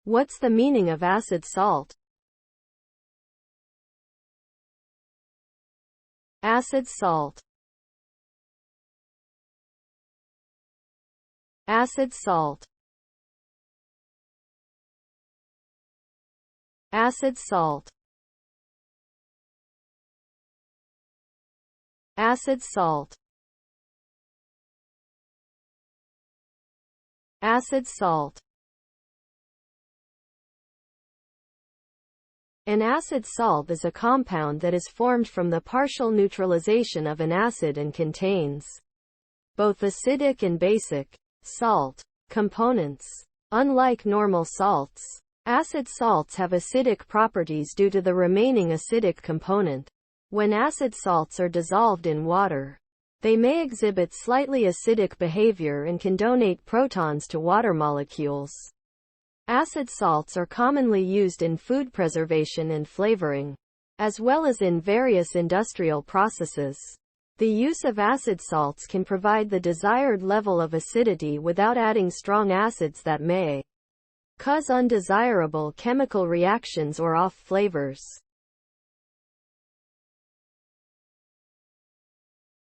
What's the meaning of acid salt? Acid salt. Acid salt. Acid salt. Acid salt. Acid salt. An acid salt is a compound that is formed from the partial neutralization of an acid and contains both acidic and basic salt components. Unlike normal salts, acid salts have acidic properties due to the remaining acidic component. When acid salts are dissolved in water, they may exhibit slightly acidic behavior and can donate protons to water molecules. Acid salts are commonly used in food preservation and flavoring, as well as in various industrial processes. The use of acid salts can provide the desired level of acidity without adding strong acids that may cause undesirable chemical reactions or off flavors.